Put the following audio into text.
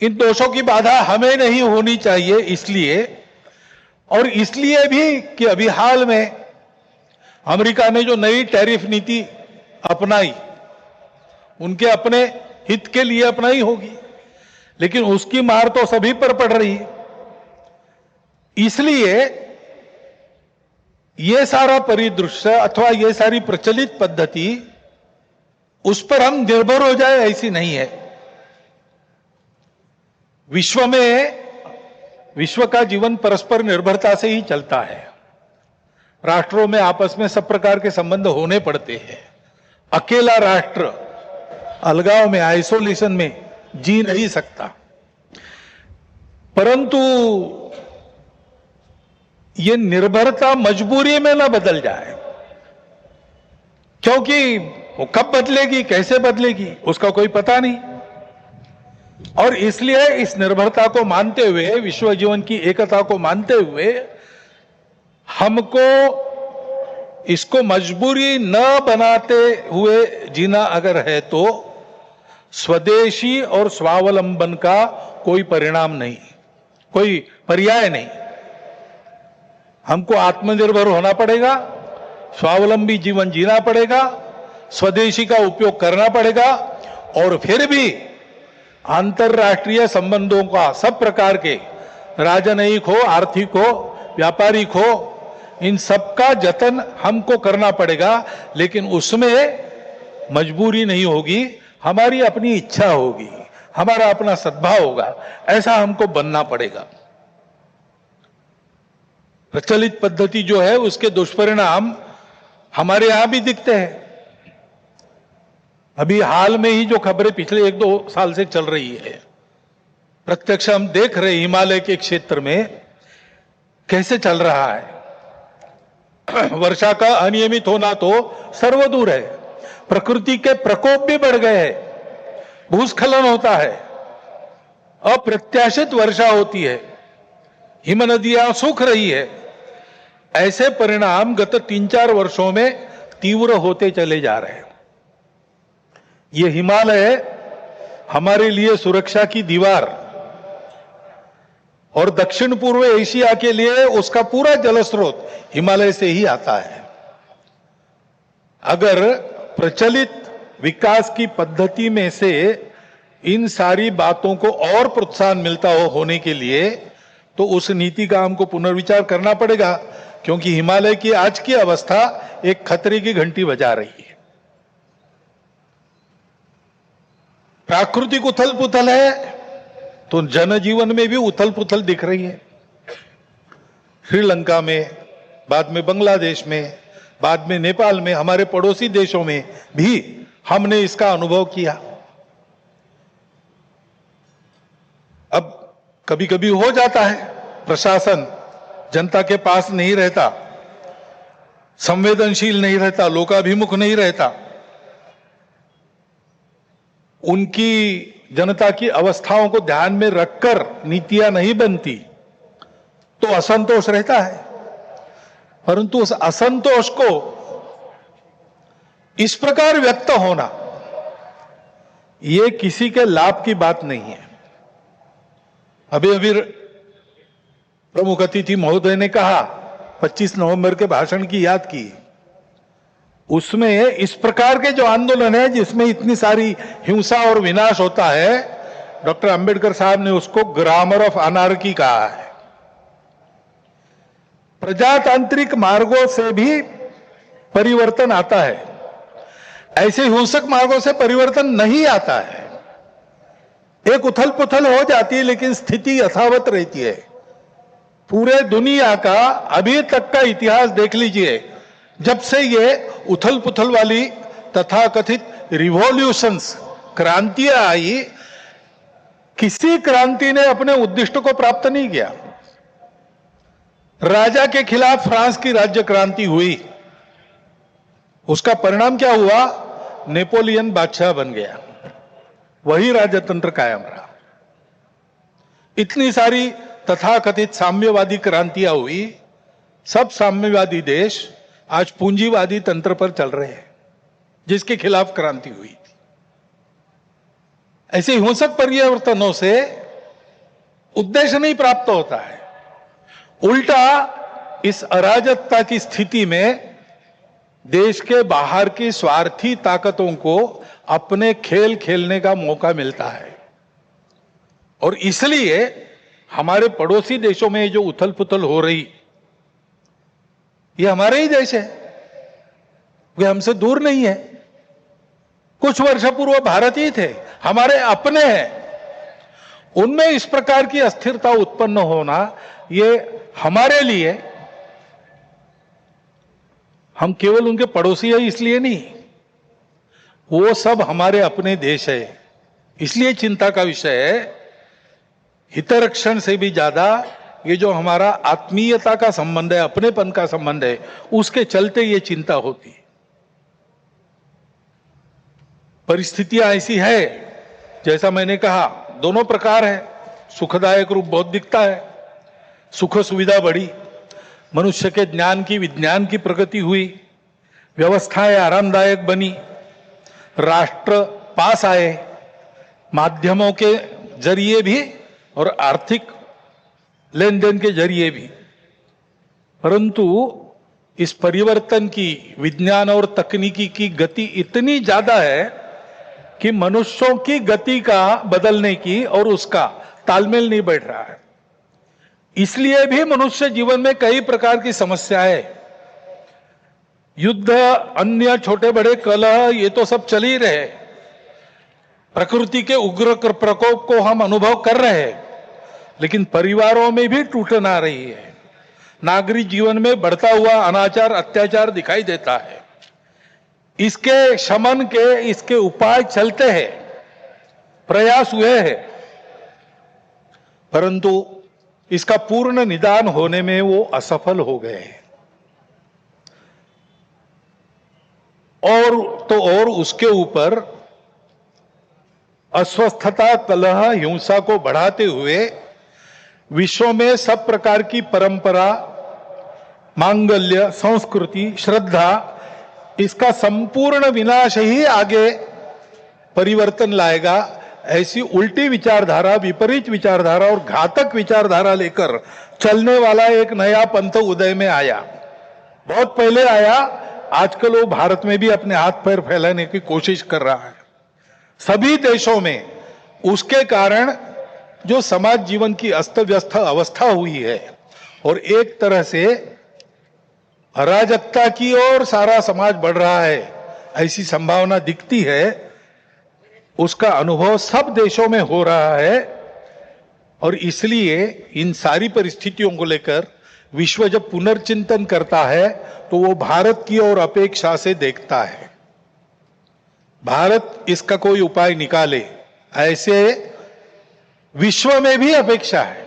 इन दोषों की बाधा हमें नहीं होनी चाहिए, इसलिए और इसलिए भी कि अभी हाल में अमेरिका ने जो नई टैरिफ नीति अपनाई, उनके अपने हित के लिए अपनाई होगी, लेकिन उसकी मार तो सभी पर पड़ रही है। इसलिए ये सारा परिदृश्य अथवा ये सारी प्रचलित पद्धति, उस पर हम निर्भर हो जाए ऐसी नहीं है। विश्व का जीवन परस्पर निर्भरता से ही चलता है। राष्ट्रों में आपस में सब प्रकार के संबंध होने पड़ते हैं। अकेला राष्ट्र अलगाव में, आइसोलेशन में जी नहीं सकता। परंतु ये निर्भरता मजबूरी में ना बदल जाए, क्योंकि वो कब बदलेगी, कैसे बदलेगी, उसका कोई पता नहीं। और इसलिए इस निर्भरता को मानते हुए, विश्व जीवन की एकता को मानते हुए, हमको इसको मजबूरी न बनाते हुए जीना अगर है तो स्वदेशी और स्वावलंबन का कोई परिणाम नहीं, कोई पर्याय नहीं। हमको आत्मनिर्भर होना पड़ेगा, स्वावलंबी जीवन जीना पड़ेगा, स्वदेशी का उपयोग करना पड़ेगा, और फिर भी अंतरराष्ट्रीय संबंधों का सब प्रकार के, राजनयिक हो, आर्थिक हो, व्यापारिक हो, इन सबका जतन हमको करना पड़ेगा। लेकिन उसमें मजबूरी नहीं होगी, हमारी अपनी इच्छा होगी, हमारा अपना सद्भाव होगा, ऐसा हमको बनना पड़ेगा। प्रचलित पद्धति जो है उसके दुष्परिणाम हमारे यहां भी दिखते हैं। अभी हाल में ही जो खबरें पिछले 1-2 साल से चल रही है, प्रत्यक्ष हम देख रहे, हिमालय के क्षेत्र में कैसे चल रहा है। वर्षा का अनियमित होना तो सर्वदूर है, प्रकृति के प्रकोप भी बढ़ गए हैं, भूस्खलन होता है, अप्रत्याशित वर्षा होती है, हिमनदियां सूख रही है। ऐसे परिणाम गत 3-4 वर्षों में तीव्र होते चले जा रहे हैं। ये हिमालय हमारे लिए सुरक्षा की दीवार, और दक्षिण पूर्व एशिया के लिए उसका पूरा जलस्रोत हिमालय से ही आता है। अगर प्रचलित विकास की पद्धति में से इन सारी बातों को और प्रोत्साहन मिलता होने के लिए, तो उस नीति का हमको पुनर्विचार करना पड़ेगा, क्योंकि हिमालय की आज की अवस्था एक खतरे की घंटी बजा रही है। प्राकृतिक उथल पुथल है तो जनजीवन में भी उथल पुथल दिख रही है। श्रीलंका में, बाद में बांग्लादेश में, बाद में नेपाल में, हमारे पड़ोसी देशों में भी हमने इसका अनुभव किया। अब कभी कभी हो जाता है, प्रशासन जनता के पास नहीं रहता, संवेदनशील नहीं रहता, लोकाभिमुख नहीं रहता, उनकी जनता की अवस्थाओं को ध्यान में रखकर नीतियां नहीं बनती, तो असंतोष रहता है। परंतु उस असंतोष को इस प्रकार व्यक्त होना, यह किसी के लाभ की बात नहीं है। अभी अभी प्रमुख अतिथि महोदय ने कहा, 25 नवंबर के भाषण की याद की, उसमें इस प्रकार के जो आंदोलन है जिसमें इतनी सारी हिंसा और विनाश होता है, डॉक्टर अंबेडकर साहब ने उसको ग्रामर ऑफ अनार्की कहा है। प्रजातांत्रिक मार्गों से भी परिवर्तन आता है, ऐसे हिंसक मार्गों से परिवर्तन नहीं आता है। एक उथल पुथल हो जाती है, लेकिन स्थिति यथावत रहती है। पूरे दुनिया का अभी तक का इतिहास देख लीजिए, जब से ये उथल पुथल वाली तथाकथित रिवॉल्यूशंस, क्रांतियां आई, किसी क्रांति ने अपने उद्दिष्ट को प्राप्त नहीं किया। राजा के खिलाफ फ्रांस की राज्य क्रांति हुई, उसका परिणाम क्या हुआ? नेपोलियन बादशाह बन गया, वही राजतंत्र कायम रहा। इतनी सारी तथाकथित साम्यवादी क्रांतियां हुई, सब साम्यवादी देश आज पूंजीवादी तंत्र पर चल रहे हैं, जिसके खिलाफ क्रांति हुई थी। ऐसे हिंसक परिवर्तनों से उद्देश्य नहीं प्राप्त होता है। उल्टा इस अराजकता की स्थिति में देश के बाहर की स्वार्थी ताकतों को अपने खेल खेलने का मौका मिलता है। और इसलिए हमारे पड़ोसी देशों में जो उथल पुथल हो रही, ये हमारे ही देश है, वे हमसे दूर नहीं है। कुछ वर्ष पूर्व भारत ही थे, हमारे अपने हैं। उनमें इस प्रकार की अस्थिरता उत्पन्न होना, ये हमारे लिए, हम केवल उनके पड़ोसी है इसलिए नहीं, वो सब हमारे अपने देश है, इसलिए चिंता का विषय है। हितरक्षण से भी ज्यादा ये जो हमारा आत्मीयता का संबंध है, अपनेपन का संबंध है, उसके चलते ये चिंता होती है। परिस्थितियां ऐसी है, जैसा मैंने कहा, दोनों प्रकार है। सुखदायक रूप बहुत दिखता है, सुख सुविधा बढ़ी, मनुष्य के ज्ञान की विज्ञान की प्रगति हुई, व्यवस्थाएं आरामदायक बनी, राष्ट्र पास आए, माध्यमों के जरिए भी और आर्थिक लेन देन के जरिए भी। परंतु इस परिवर्तन की, विज्ञान और तकनीकी की गति इतनी ज्यादा है कि मनुष्यों की गति का बदलने की और उसका तालमेल नहीं बैठ रहा है। इसलिए भी मनुष्य जीवन में कई प्रकार की समस्याएं, युद्ध, अन्य छोटे बड़े कलह, ये तो सब चल ही रहे। प्रकृति के उग्र प्रकोप को हम अनुभव कर रहे हैं, लेकिन परिवारों में भी टूटन आ रही है। नागरिक जीवन में बढ़ता हुआ अनाचार, अत्याचार दिखाई देता है। इसके शमन के, इसके उपाय चलते हैं, प्रयास हुए हैं, परंतु इसका पूर्ण निदान होने में वो असफल हो गए हैं। और उसके ऊपर अस्वस्थता, कलह, हिंसा को बढ़ाते हुए विश्व में सब प्रकार की परंपरा, मांगल्य, संस्कृति, श्रद्धा, इसका संपूर्ण विनाश ही आगे परिवर्तन लाएगा। ऐसी उल्टी विचारधारा, विपरीत विचारधारा और घातक विचारधारा लेकर चलने वाला एक नया पंथ उदय में आया। बहुत पहले आया, आजकल वो भारत में भी अपने हाथ पैर फैलाने की कोशिश कर रहा है, सभी देशों में। उसके कारण जो समाज जीवन की अस्त व्यस्त अवस्था हुई है और एक तरह से अराजकता की ओर सारा समाज बढ़ रहा है, ऐसी संभावना दिखती है। उसका अनुभव सब देशों में हो रहा है। और इसलिए इन सारी परिस्थितियों को लेकर विश्व जब पुनर्चिंतन करता है तो वो भारत की ओर अपेक्षा से देखता है, भारत इसका कोई उपाय निकाले, ऐसे विश्व में भी अपेक्षा है।